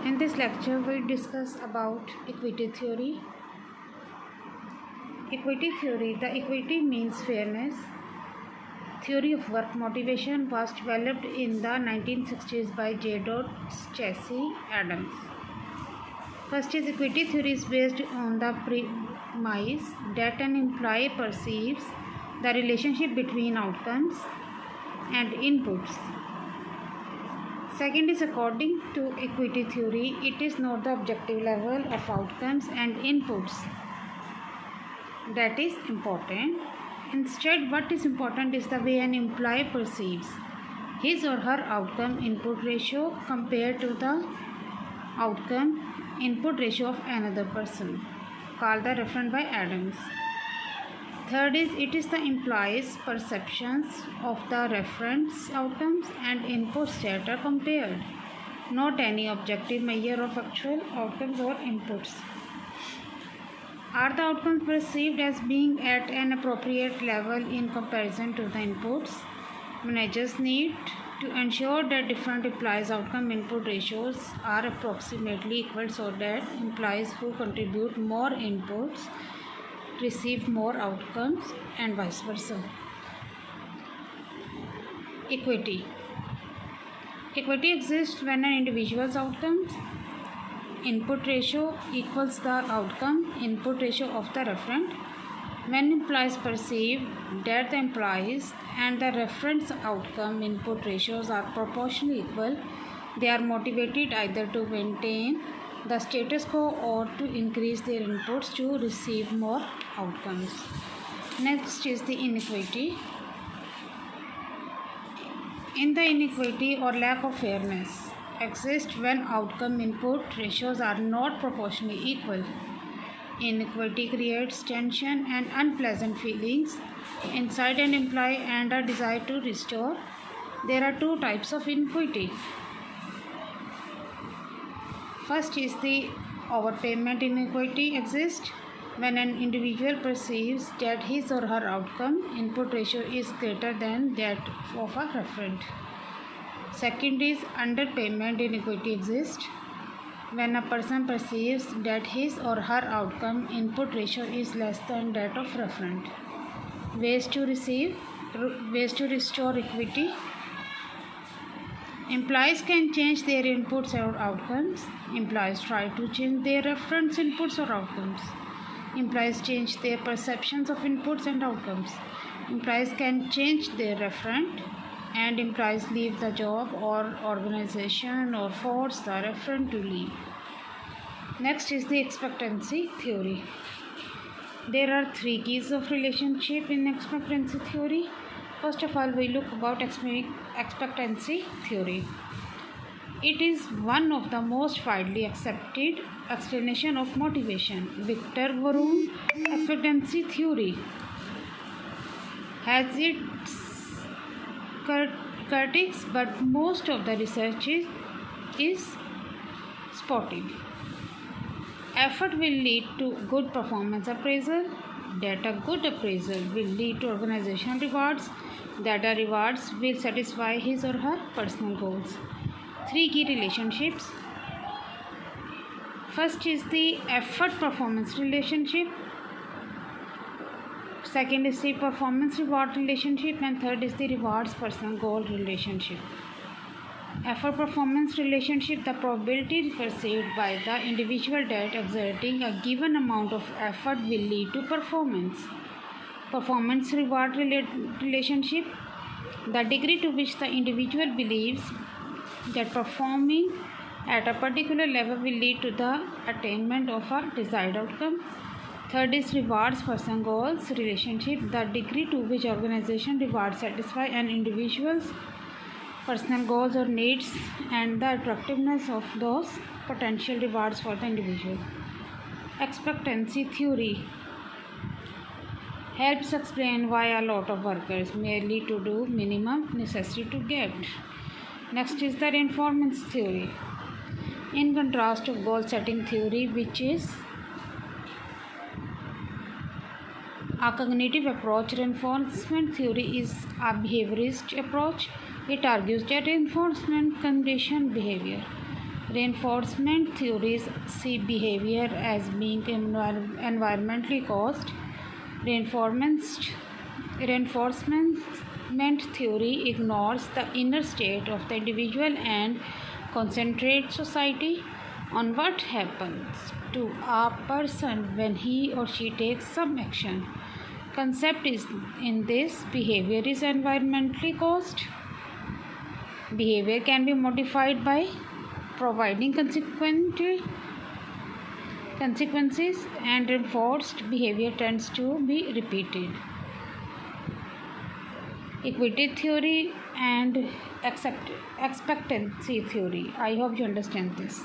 In this lecture, we discuss about equity theory. Equity theory. The equity means fairness. Theory of work motivation was developed in the 1960s by J. Chasey Adams. First is equity theory is based on the premise that an employee perceives the relationship between outcomes and inputs. Second is according to equity theory, it is not the objective level of outcomes and inputs that is important. Instead, what is important is the way an employee perceives his or her outcome input ratio compared to the outcome input ratio of another person, called the referent by Adams. Third is it is the employee's perceptions of the reference outcomes and inputs that are compared, not any objective measure of actual outcomes or inputs. Are the outcomes perceived as being at an appropriate level in comparison to the inputs? Managers need to ensure that different employees' outcome input ratios are approximately equal so that employees who contribute more inputs receive more outcomes and vice versa. Equity exists when an individual's outcomes input ratio equals the outcome input ratio of the referent. When employees perceive that the employees and the referent's outcome input ratios are proportionally equal, they are motivated either to maintain the status quo or to increase their inputs to receive more outcomes. Next is the inequity. In the inequity or lack of fairness exists when outcome input ratios are not proportionally equal. Inequity creates tension and unpleasant feelings inside an employee and a desire to restore. There are two types of inequity. First is the overpayment inequity exists when an individual perceives that his or her outcome input ratio is greater than that of a referent. Second is underpayment inequity exists when a person perceives that his or her outcome input ratio is less than that of referent. Ways to restore equity. Employees can change their inputs or outcomes. Employees try to change their reference inputs or outcomes. Employees change their perceptions of inputs and outcomes. Employees can change their referent, and employees leave the job or organization or force the referent to leave. Next is the expectancy theory. There are three keys of relationship in expectancy theory. First of all, we look about expectancy theory. It is one of the most widely accepted explanation of motivation. Victor Varun expectancy theory has its critics, but most of the research is spotty. Effort will lead to good performance appraisal. That a good appraisal will lead to organizational rewards. That the rewards will satisfy his or her personal goals. Three key relationships. First is the effort-performance relationship. Second is the performance-reward relationship. And third is the rewards-personal goal relationship. Effort-performance relationship, the probability perceived by the individual that exerting a given amount of effort will lead to performance. Performance-reward relationship, the degree to which the individual believes that performing at a particular level will lead to the attainment of a desired outcome. Third is rewards person goals relationship, the degree to which organization rewards satisfy an individual's personal goals or needs and the attractiveness of those potential rewards for the individual. Expectancy theory helps explain why a lot of workers merely to do minimum necessary to get. Next is the reinforcement theory. In contrast to goal setting theory, which is a cognitive approach, reinforcement theory is a behaviorist approach. It argues that reinforcement conditions behavior. Reinforcement theories see behavior as being environmentally caused. Reinforcement theory ignores the inner state of the individual and concentrates society on what happens to a person when he or she takes some action. Concept is in this behavior is environmentally caused. Behavior can be modified by providing consequences, and reinforced behavior tends to be repeated. Equity theory and expectancy theory. I hope you understand this.